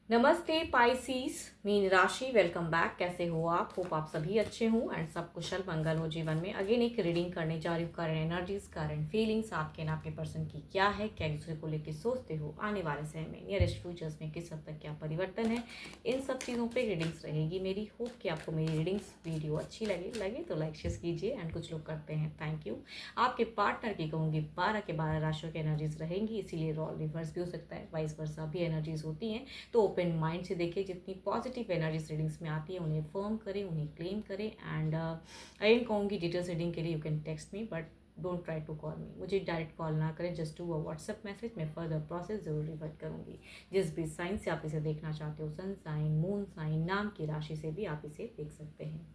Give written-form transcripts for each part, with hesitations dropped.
नमस्ते पाइसीस मीन राशि, welcome back. कैसे हो आप? होप आप सभी अच्छे हों एंड सब कुशल मंगल हो जीवन में। अगेन एक रीडिंग करने जा रही हूँ। करंट एनर्जीज, करंट फीलिंग्स आपके ना आपके पर्सन की क्या है, क्या दूसरे को लेकर सोचते हो, आने वाले समय में नियरेस्ट फ्यूचर्स में किस हद तक क्या परिवर्तन है, इन सब चीज़ों पर रीडिंग्स रहेगी मेरी। होप कि आपको मेरी रीडिंग्स वीडियो अच्छी लगे तो लाइक शेयर कीजिए। एंड कुछ लोग करते हैं, थैंक यू। आपके पार्टनर की कहूँगी 12 के 12 राशियों की एनर्जीज रहेंगी, इसीलिए रोल रिवर्स भी हो सकता है, वाइस वर्सा भी एनर्जीज होती हैं। तो ओपन माइंड से देखिए, जितनी पॉजिटिव एनर्जीज रीडिंग्स में आती है उन्हें फर्म करें, उन्हें क्लेम करें। एंड अगेन कहूँगी, डिटेल्स रीडिंग के लिए you can text me, but don't try to call me. मुझे डायरेक्ट कॉल ना करें, just to a WhatsApp message. मैं फर्दर प्रोसेस जरूर रिवर्ट करूँगी। जिस भी साइन से आप इसे देखना चाहते हो, सन साइन, मून साइन, नाम की राशि से भी आप इसे देख सकते हैं।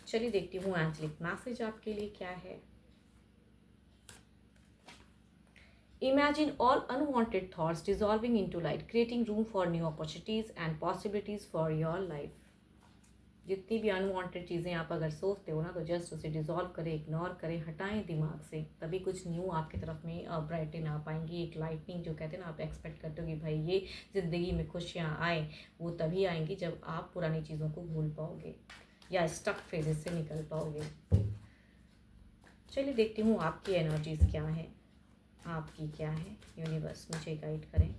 चलिए देखती हूँ एंजलिक मैसेज आपके लिए क्या है। Imagine all unwanted thoughts dissolving into light, creating room for new opportunities and possibilities for your life. जितनी भी अनवांटेड चीज़ें आप अगर सोचते हो ना, तो जस्ट उसे डिजॉल्व करें, इग्नोर करें, हटाएं दिमाग से। तभी कुछ न्यू आपकी तरफ में ब्राइटन आ पाएंगी। एक लाइटनिंग जो कहते हैं ना, आप एक्सपेक्ट करते हो कि भाई ये ज़िंदगी में खुशियाँ आए, वो तभी आएंगी जब आप पुरानी चीज़ों को भूल पाओगे या स्टक फेजेस से निकल पाओगे। चलिए देखती हूँ आपकी एनर्जीज क्या है, आपकी क्या है। यूनिवर्स मुझे गाइड करें।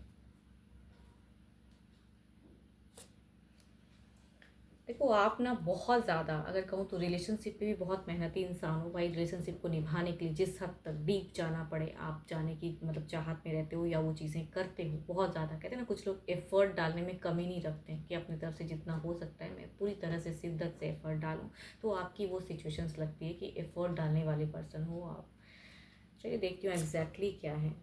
देखो, आप ना बहुत ज़्यादा अगर कहूँ तो रिलेशनशिप पे भी बहुत मेहनती इंसान हो भाई। रिलेशनशिप को निभाने के लिए जिस हद तक डीप जाना पड़े, आप जाने की मतलब चाहत में रहते हो या वो चीज़ें करते हो बहुत ज़्यादा। कहते हैं ना, कुछ लोग एफर्ट डालने में कमी नहीं रखते हैं कि अपनी तरफ से जितना हो सकता है मैं पूरी तरह से शिद्दत से एफर्ट डालूँ। तो आपकी वो सिचुएशंस लगती है कि एफर्ट डालने वाले पर्सन हो आप। चलिए देखती हूँ एग्जैक्टली क्या है।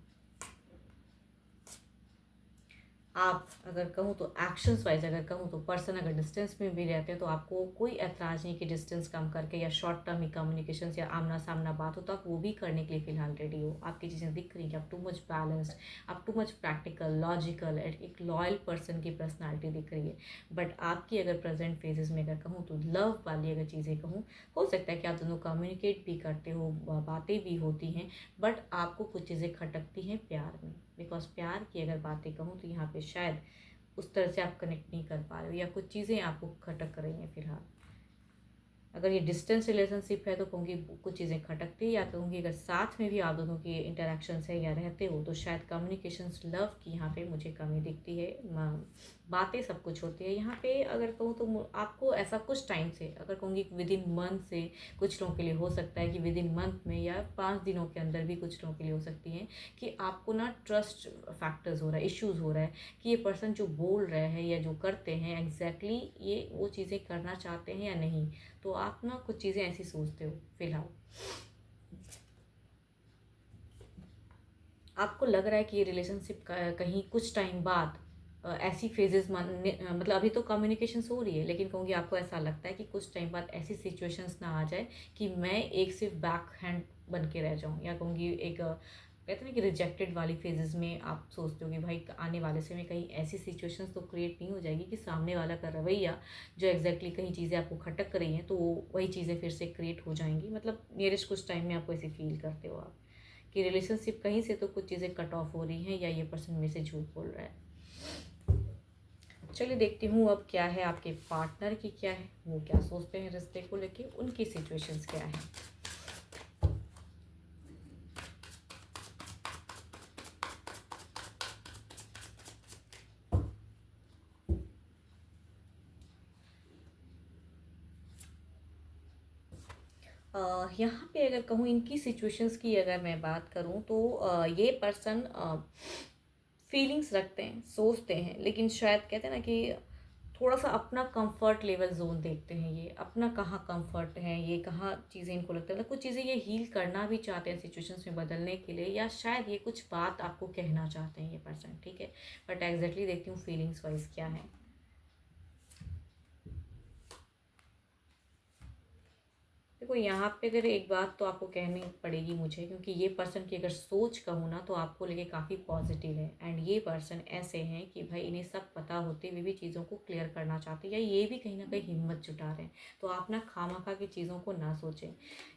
आप अगर कहूँ तो एक्शंस वाइज अगर कहूँ तो पर्सन अगर डिस्टेंस में भी रहते हैं तो आपको कोई ऐतराज़ नहीं कि डिस्टेंस कम करके या शॉर्ट टर्म ही कम्युनिकेशन या आमना सामना बात हो, तो आप वो भी करने के लिए फ़िलहाल रेडी हो। आपकी चीज़ें दिख रही हैं कि आप टू मच बैलेंस्ड, आप टू मच प्रैक्टिकल, लॉजिकल, एक लॉयल पर्सन की पर्सनैलिटी दिख रही है। बट आपकी अगर प्रेजेंट फेजेस में अगर कहूँ तो लव वाली अगर चीज़ें कहूँ, हो सकता है कि आप दोनों कम्युनिकेट भी करते हो, बातें भी होती हैं, बट आपको कुछ चीज़ें खटकती हैं प्यार में। बिकॉज प्यार की अगर बातें कहूँ तो यहाँ पे शायद उस तरह से आप कनेक्ट नहीं कर पा रहे हो या कुछ चीज़ें आपको खटक रही हैं फिलहाल। अगर ये डिस्टेंस रिलेशनशिप है तो कहूँगी कुछ चीज़ें खटकती है, या कहूँगी अगर साथ में भी आप दोनों की इंटरेक्शंस है या रहते हो तो शायद कम्युनिकेशंस लव की यहाँ पे मुझे कमी दिखती है। बातें सब कुछ होती है यहाँ पे। अगर कहूँ तो आपको ऐसा कुछ टाइम से, अगर कहूँगी विद इन मंथ से, कुछ लोगों के लिए हो सकता है कि विद इन मंथ में या 5 दिनों के अंदर भी कुछ लोगों के लिए हो सकती हैं कि आपको ना ट्रस्ट फैक्टर्स हो रहा है, इश्यूज़ हो रहा है कि ये पर्सन जो बोल रहे हैं या जो करते हैं एग्जैक्टली ये वो चीज़ें करना चाहते हैं या नहीं। तो आप ना कुछ चीज़ें ऐसी सोचते हो फिलहाल। आपको लग रहा है कि ये रिलेशनशिप कहीं कुछ टाइम बाद ऐसी फेजेस मतलब अभी तो कम्युनिकेशन हो रही है, लेकिन कहूँगी आपको ऐसा लगता है कि कुछ टाइम बाद ऐसी सिचुएशंस ना आ जाए कि मैं एक सिर्फ बैक हैंड बन के रह जाऊँ, या कहूँगी एक कहते हैं ना कि रिजेक्टेड वाली फेजेस में आप सोचते हो कि भाई आने वाले समय में कहीं ऐसी सिचुएशंस तो क्रिएट नहीं हो जाएगी कि सामने वाला का रवैया जो एग्जैक्टली कहीं चीज़ें आपको खटक रही हैं तो वही चीज़ें फिर से क्रिएट हो जाएंगी। मतलब नियरेस्ट कुछ टाइम में आपको ऐसे फील करते हो आप कि रिलेशनशिप कहीं से तो कुछ चीज़ें कट ऑफ हो रही हैं या ये पर्सन मेरे से झूठ बोल रहा है। चलिए देखती हूँ अब क्या है आपके पार्टनर की क्या है, वो क्या सोचते हैं रिश्ते को लेके, उनकी सिचुएशंस क्या है। यहाँ पे अगर कहूँ इनकी सिचुएशंस की अगर मैं बात करूँ तो ये पर्सन फीलिंग्स रखते हैं, सोचते हैं, लेकिन शायद कहते हैं ना कि थोड़ा सा अपना कंफर्ट लेवल जोन देखते हैं। ये अपना कहाँ कंफर्ट है, ये कहाँ चीज़ें इनको लगता है, मतलब कुछ चीज़ें ये हील करना भी चाहते हैं सिचुएशंस में बदलने के लिए, या शायद ये कुछ बात आपको कहना चाहते हैं ये पर्सन, ठीक है। बट एग्जैक्टली देखती हूँ फीलिंग्स वाइज क्या है। देखो, यहाँ पे अगर एक बात तो आपको कहनी पड़ेगी मुझे, क्योंकि ये पर्सन की अगर सोच कहूँ ना तो आपको लेके काफ़ी पॉजिटिव है। एंड ये पर्सन ऐसे हैं कि भाई इन्हें सब पता होते हुए भी चीज़ों को क्लियर करना चाहते हैं, या ये भी कहीं ना कहीं हिम्मत जुटा रहे हैं। तो आप ना खामखा की चीज़ों को ना सोचें।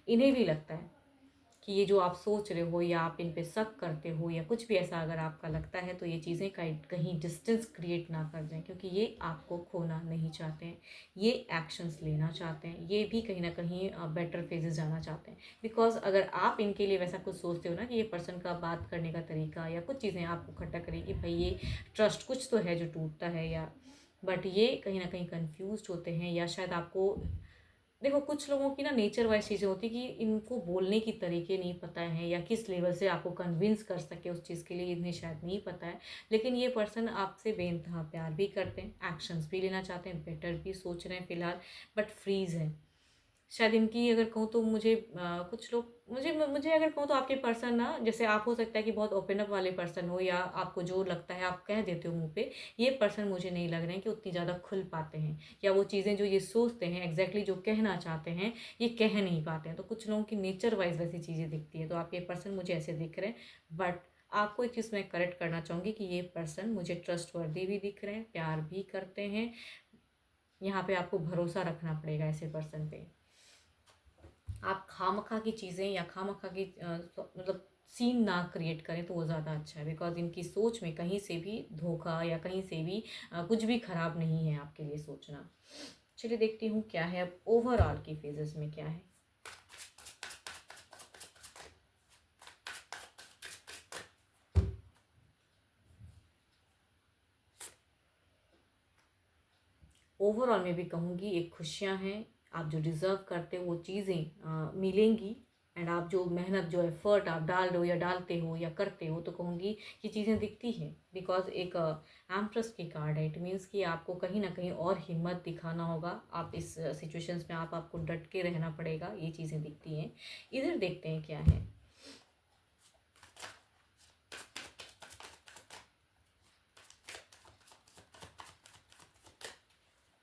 इन्हें भी लगता है कि ये जो आप सोच रहे हो या आप इन पे शक करते हो या कुछ भी ऐसा अगर आपका लगता है, तो ये चीज़ें कहीं डिस्टेंस क्रिएट ना कर जाएँ, क्योंकि ये आपको खोना नहीं चाहते हैं। ये एक्शंस लेना चाहते हैं, ये भी कहीं न कहीं बेटर फेजेज़ जाना चाहते हैं। बिकॉज़ अगर आप इनके लिए वैसा कुछ सोचते हो ना कि ये पर्सन का बात करने का तरीका या कुछ चीज़ें आपको खटक रही कि भाई ये ट्रस्ट कुछ तो है जो टूटता है, या बट ये कहीं न कहीं कन्फ्यूज़्ड होते हैं, या शायद आपको देखो कुछ लोगों की ना नेचर वाइज़ चीज़ें होती हैं कि इनको बोलने की तरीके नहीं पता हैं, या किस लेवल से आपको कन्विंस कर सके उस चीज़ के लिए इन्हें शायद नहीं पता है। लेकिन ये पर्सन आपसे बेइंतहा प्यार भी करते हैं, एक्शंस भी लेना चाहते हैं, बेटर भी सोच रहे हैं फ़िलहाल, बट फ्रीज़ हैं। शायद इनकी अगर कहूँ तो मुझे कुछ लोग मुझे अगर कहूँ तो आपके पर्सन ना, जैसे आप हो सकता है कि बहुत ओपन अप वाले पर्सन हो, या आपको जो लगता है आप कह देते हो मुँह पे। ये पर्सन मुझे नहीं लग रहे हैं कि उतनी ज़्यादा खुल पाते हैं, या वो चीज़ें जो ये सोचते हैं एग्ज़ैक्टली जो कहना चाहते हैं, ये कह नहीं पाते हैं। तो कुछ लोगों की नेचर वाइज़ वैसी चीज़ें दिखती हैं, तो आपके पर्सन मुझे ऐसे दिख रहे हैं। बट आपको एक चीज़ मैं करेक्ट करना चाहूँगी कि ये पर्सन मुझे ट्रस्टवर्दी भी दिख रहे हैं, प्यार भी करते हैं। यहाँ पे आपको भरोसा रखना पड़ेगा ऐसे पर्सन पे। आप खामखा की चीज़ें या खामखा की मतलब सीन ना क्रिएट करें तो वो ज़्यादा अच्छा है, बिकॉज़ इनकी सोच में कहीं से भी धोखा या कहीं से भी कुछ भी खराब नहीं है आपके लिए सोचना। चलिए देखती हूँ क्या है अब ओवरऑल की फेजेस में क्या है। ओवरऑल मैं भी कहूँगी एक खुशियाँ हैं, आप जो डिज़र्व करते हो वो चीज़ें मिलेंगी। एंड आप जो मेहनत जो एफ़र्ट आप डाल रहे हो या डालते हो या करते हो, तो कहूँगी ये चीज़ें दिखती हैं। बिकॉज़ एक एम्प्रेस की कार्ड है, इट मीन्स कि आपको कहीं न कहीं और हिम्मत दिखाना होगा। आप इस सिचुएशंस में आपको डट के रहना पड़ेगा, ये चीज़ें दिखती हैं। इधर देखते हैं क्या है।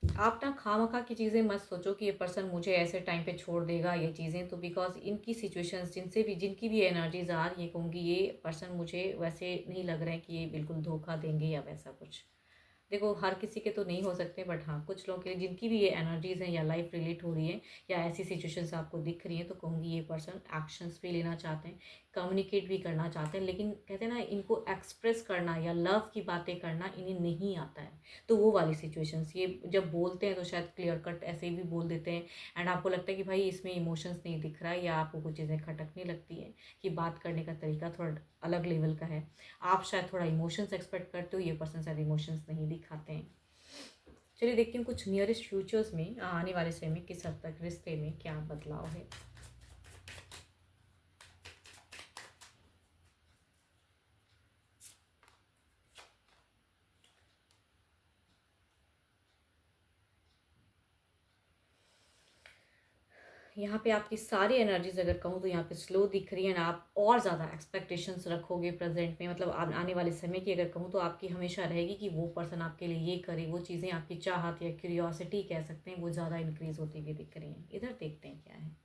आप ना खामखा की चीज़ें मत सोचो कि ये पर्सन मुझे ऐसे टाइम पे छोड़ देगा ये चीज़ें, तो बिकॉज़ इनकी सिचुएशंस जिनकी भी एनर्जीज़ आ रही है, कहूँगी ये पर्सन मुझे वैसे नहीं लग रहा है कि ये बिल्कुल धोखा देंगे या वैसा कुछ। देखो हर किसी के तो नहीं हो सकते, बट हाँ कुछ लोगों के लिए जिनकी भी ये एनर्जीज़ हैं या लाइफ रिलेट हो रही है या ऐसी सिचुएशंस आपको दिख रही हैं, तो कहूँगी ये पर्सन एक्शंस भी लेना चाहते हैं, कम्युनिकेट भी करना चाहते हैं, लेकिन कहते हैं ना इनको एक्सप्रेस करना या लव की बातें करना इन्हें नहीं आता है। तो वो वाली सिचुएशंस ये जब बोलते हैं तो शायद क्लियर कट ऐसे ही भी बोल देते हैं, एंड आपको लगता है कि भाई इसमें इमोशंस नहीं दिख रहा है, या आपको कुछ चीज़ें खटकने लगती है कि बात करने का तरीका थोड़ा अलग लेवल का है। आप शायद थोड़ा इमोशंस एक्सपेक्ट करते हो, ये पर्सन शायद इमोशंस नहीं दिखाते हैं। चलिए देखती हूँ कुछ नियरेस्ट फ्यूचर्स में आने वाले समय में किस हद तक रिश्ते में क्या बदलाव है। यहाँ पे आपकी सारी एनर्जीज अगर कहूँ तो यहाँ पे स्लो दिख रही है, ना आप और ज़्यादा एक्सपेक्टेशंस रखोगे प्रेजेंट में, मतलब आने वाले समय की अगर कहूँ तो आपकी हमेशा रहेगी कि वो पर्सन आपके लिए ये करे, वो चीज़ें आपकी चाहत या क्यूरियोसिटी कह सकते हैं वो ज़्यादा इंक्रीज होती हुई दिख रही हैं। इधर देखते हैं क्या है।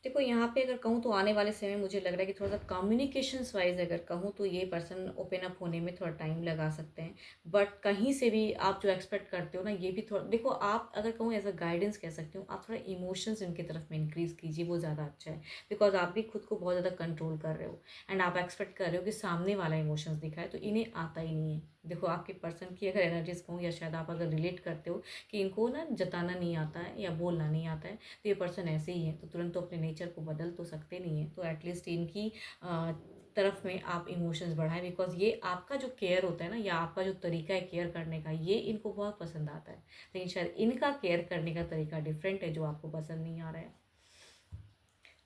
देखो यहाँ पे अगर कहूँ तो आने वाले समय में मुझे लग रहा है कि थोड़ा-सा कम्युनिकेशंस वाइज़ अगर कहूँ तो ये पर्सन ओपन अप होने में थोड़ा टाइम लगा सकते हैं। बट कहीं से भी आप जो एक्सपेक्ट करते हो ना, ये भी थोड़ा देखो, आप अगर कहूँ एज़ अ गाइडेंस कह सकती हूँ, आप थोड़ा इमोशंस इनकी तरफ में इंक्रीज़ कीजिए, वो ज़्यादा अच्छा है। बिकॉज़ आप भी खुद को बहुत ज़्यादा कंट्रोल कर रहे हो, एंड आप एक्सपेक्ट कर रहे हो कि सामने वाला इमोशंस दिखाए, तो इन्हें आता ही नहीं है। देखो आपके पर्सन की अगर एनर्जीज़ कहूँ, या शायद आप अगर रिलेट करते हो कि इनको ना जताना नहीं आता है या बोलना नहीं आता है, तो ये पर्सन ऐसे ही है, तो तुरंत तो अपने नेचर को बदल तो सकते नहीं हैं। तो एटलीस्ट इनकी तरफ में आप इमोशंस बढ़ाएँ, बिकॉज़ ये आपका जो केयर होता है ना, या आपका जो तरीका है केयर करने का, ये इनको बहुत पसंद आता है। लेकिन शायद इनका केयर करने का तरीका डिफरेंट है जो आपको पसंद नहीं आ रहा है।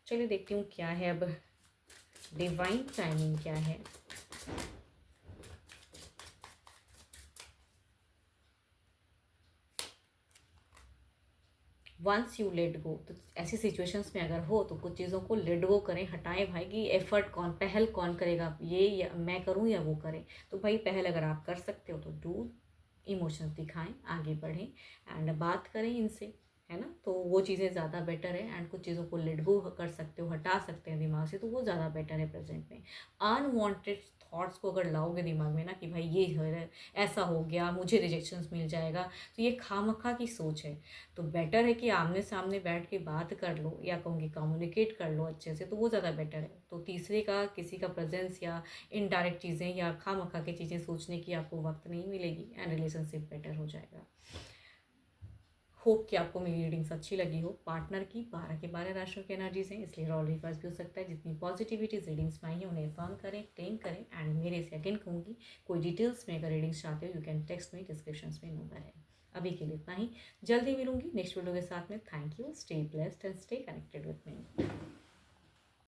चलिए देखती हूँ क्या है अब डिवाइन टाइमिंग क्या है। वंस यू लेट गो, तो ऐसी सिचुएशंस में अगर हो तो कुछ चीज़ों को लेट गो करें, हटाएं भाई, कि एफर्ट कौन पहल कौन करेगा, ये या मैं करूं या वो करे। तो भाई पहल अगर आप कर सकते हो तो डू इमोशंस दिखाएं, आगे बढ़ें एंड बात करें इनसे, है ना। तो वो चीज़ें ज़्यादा बेटर है एंड कुछ चीज़ों को लेट गो कर सकते हो, हटा सकते हैं दिमाग से, तो वो ज़्यादा बेटर है प्रेजेंट में। अनवांटेड थॉट्स को अगर लाओगे दिमाग में ना कि भाई ये हो रहा है, ऐसा हो गया, मुझे रिजेक्शंस मिल जाएगा, तो ये खामखा की सोच है। तो बेटर है कि आमने सामने बैठ के बात कर लो, या कहूँगी कम्युनिकेट कर लो अच्छे से, तो वो ज़्यादा बेटर है। तो तीसरे का किसी का प्रेजेंस या इनडायरेक्ट चीज़ें या खामखा की चीज़ें सोचने की आपको वक्त नहीं मिलेगी एंड रिलेशनशिप बेटर हो जाएगा। होप कि आपको मेरी रीडिंग्स अच्छी लगी हो। पार्टनर की 12 के 12 राशियों की एनर्जीज हैं, इसलिए रॉल रिवर्स भी हो सकता है। जितनी पॉजिटिविटीज रीडिंग्स में आई है उन्हें फर्म करें, क्लेम करें एंड मेरे से अगेन कहूँगी, कोई डिटेल्स में अगर रीडिंग्स चाहते हो you can text me, description में नंबर है। अभी के लिए इतना ही, जल्दी मिलूंगी नेक्स्ट वीडियो के साथ में। Thank you, stay blessed and stay connected with me.